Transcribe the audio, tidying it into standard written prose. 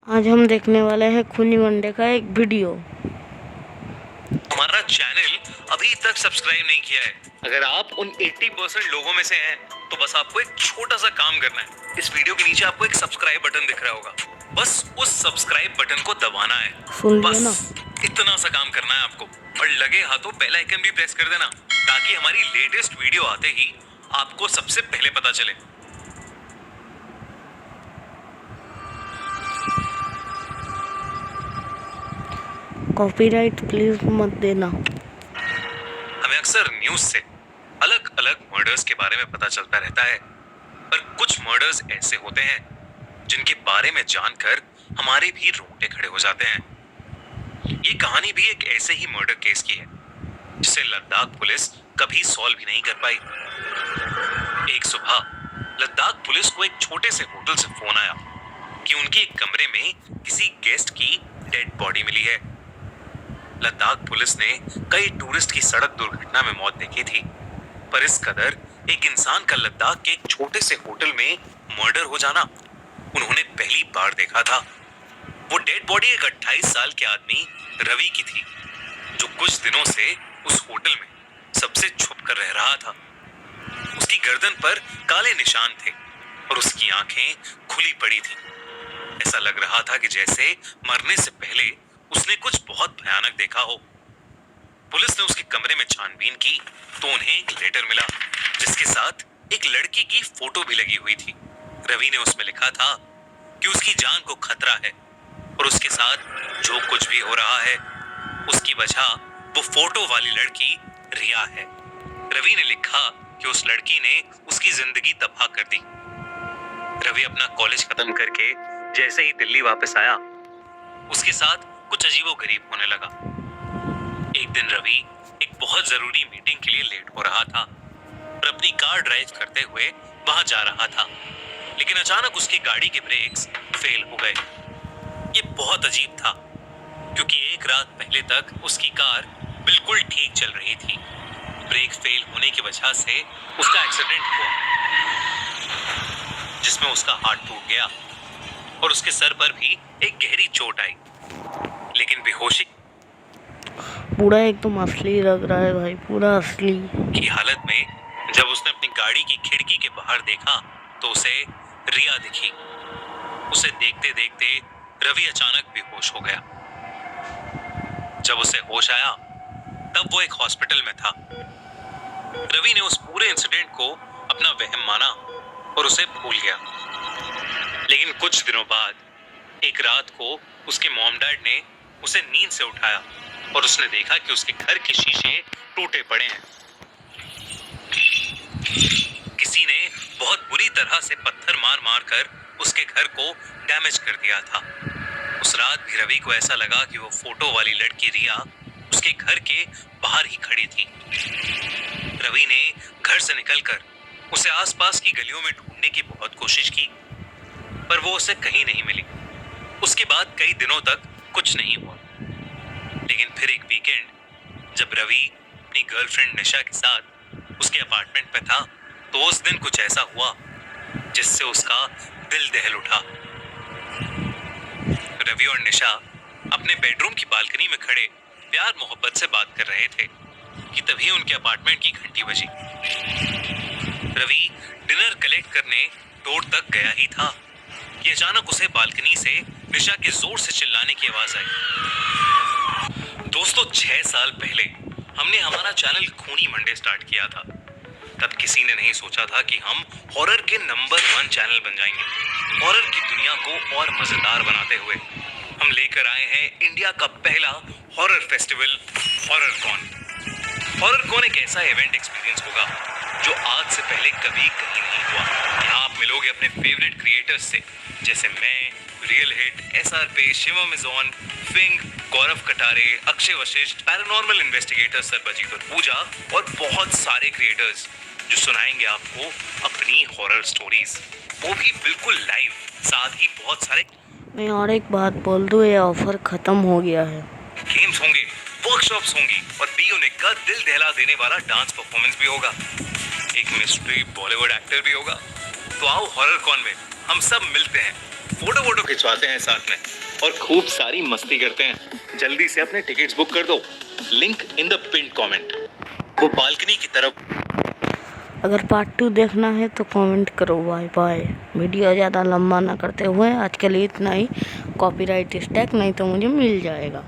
आज हम देखने वाले हैं खूनी मंडे का एक वीडियो। हमारा चैनल अभी तक सब्सक्राइब नहीं किया है। अगर आप उन 80% लोगों में से हैं तो बस आपको एक छोटा सा काम करना है। इस वीडियो के नीचे आपको एक सब्सक्राइब बटन दिख रहा होगा, बस उस सब्सक्राइब बटन को दबाना है। सुन लिया बस ना? इतना सा काम करना है आपको, और लगे हाथों बेल आइकन भी प्रेस कर देना ताकि हमारी लेटेस्ट वीडियो आते ही आपको सबसे पहले पता चले। कॉपीराइट प्लीज मत देना। हमें अक्सर न्यूज से अलग अलग मर्डर्स के बारे में पता चलता रहता है, पर कुछ मर्डर्स ऐसे होते हैं जिनके बारे में जानकर हमारे भी रोंगटे खड़े हो जाते हैं। ये कहानी भी एक ऐसे ही मर्डर केस की है जिसे लद्दाख पुलिस कभी सॉल्व भी नहीं कर पाई। एक सुबह लद्दाख पुलिस को एक छोटे से होटल से फोन आया कि उनके एक कमरे में किसी गेस्ट की डेड बॉडी मिली है। लद्दाख पुलिस ने कई टूरिस्ट की सड़क दुर्घटना में मौत देखी थी, पर इस कदर एक इंसान का लद्दाख के एक छोटे से होटल में मर्डर हो जाना उन्होंने पहली बार देखा था। वो डेड बॉडी एक 28 साल के आदमी रवि की थी, जो कुछ दिनों से उस होटल में सबसे छुप कर रह रहा था। उसकी गर्दन पर काले निशान थे और उसकी आंखें खुली पड़ी थी। ऐसा लग रहा था कि जैसे मरने से पहले उसने कुछ बहुत भयानक देखा हो। पुलिस ने उसके कमरे में छानबीन की तो उन्हें एक लेटर मिला जिसके साथ एक लड़की की फोटो भी लगी हुई थी। रवि ने उसमें लिखा था कि उसकी जान को खतरा है और उसके साथ जो कुछ भी हो रहा है उसकी वजह वो फोटो वाली लड़की रिया है। रवि ने लिखा कि उस लड़की ने उसकी जिंदगी तबाह कर दी। रवि अपना कॉलेज खत्म करके जैसे ही दिल्ली वापस आया, उसके साथ कुछ अजीबोगरीब होने लगा। एक दिन रवि एक बहुत जरूरी मीटिंग के लिए लेट हो रहा था और अपनी कार ड्राइव करते हुए वहां जा रहा था, लेकिन अचानक उसकी गाड़ी के ब्रेक्स फेल हो गए। ये बहुत अजीब था क्योंकि एक रात पहले तक उसकी कार बिल्कुल ठीक चल रही थी। ब्रेक फेल होने की वजह से उसका एक्सीडेंट हुआ जिसमें उसका हाथ टूट गया और उसके सर पर भी एक गहरी चोट आई, लेकिन बेहोशी पूरा एकदम असली लग रहा है भाई, पूरा असली की हालत में जब उसने अपनी गाड़ी की खिड़की के बाहर देखा तो उसे रिया दिखी। उसे देखते देखते रवि अचानक बेहोश हो गया। जब उसे होश आया तब वो एक हॉस्पिटल में था। रवि ने उस पूरे इंसिडेंट को अपना वहम माना और उसे भूल गया, लेकिन कुछ दिनों बाद एक रात को उसके मॉम डैड ने उसे नींद से उठाया और उसने देखा कि उसके घर के शीशे टूटे पड़े हैं। किसी ने बहुत बुरी तरह से पत्थर मार मार कर उसके घर को डैमेज कर दिया था। उस रात भी रवि को ऐसा लगा कि वो फोटो वाली लड़की रिया उसके घर के बाहर ही खड़ी थी। रवि ने घर से निकलकर उसे आसपास की गलियों में ढूंढने की बहुत कोशिश की, पर वो उसे कहीं नहीं मिली। उसके बाद कई दिनों तक कुछ नहीं हुआ, लेकिन फिर एक वीकेंड जब रवि अपनी गर्लफ्रेंड निशा के साथ उसके अपार्टमेंट में था तो उस दिन कुछ ऐसा हुआ जिससे उसका दिल दहल उठा। रवि और निशा अपने बेडरूम की बालकनी में खड़े प्यार मोहब्बत से बात कर रहे थे कि तभी उनके अपार्टमेंट की घंटी बजी। रवि डिनर कलेक्ट करने डोर तक गया ही था कि अचानक उसे बालकनी से निशा के जोर से चिल्लाने की आवाज आई। दोस्तों, 6 साल पहले हमने हमारा चैनल खूनी मंडे स्टार्ट किया था। तब किसी ने नहीं सोचा था कि हम हॉरर के नंबर 1 चैनल बन जाएंगे। हॉरर की दुनिया को और मजेदार बनाते हुए हम लेकर आए हैं इंडिया का पहला horror festival, horror con. Horror con एक ऐसा इवेंट एक्सपीरियंस होगा जो आज से पहले कभी कहीं नहीं हुआ। यहाँ आप मिलोगे अपने फेवरेट क्रिएटर्स से, जैसे मैं, रियल हिट, SRP, शिवम इज़ॉन, फिंग, गौरव कटारे, अक्षय वशिष्ठ, पैरानॉर्मल इन्वेस्टिगेटर सरबजीत और पूजा, और बहुत सारे क्रिएटर्स जो सुनाएंगे आपको अपनी हॉरर स्टोरीज, वो भी बिल्कुल लाइव। साथ ही बहुत सारे मैं और एक बात बोल दूं, ये ऑफर खत्म हो गया है। गेम्स होंगे, वर्कशॉप्स होंगी और बी यूनिक का दिल दहला देने वाला डांस परफॉर्मेंस भी होगा। एक मिस्ट्री बॉलीवुड एक्टर भी होगा। तो आओ हॉरर कॉन में हम सब मिलते हैं फोटो वोटो खिंचवाते हैं साथ में और खूब सारी मस्ती करते हैं। जल्दी से अपने टिकट्स बुक कर दो, link in the pin comment. वो बालकनी की तरफ। अगर पार्ट 2 देखना है तो कमेंट करो। Bye bye. वीडियो ज़्यादा लंबा ना करते हुए आज के लिए इतना ही। कॉपीराइट स्ट्राइक नहीं तो मुझे मिल जाएगा।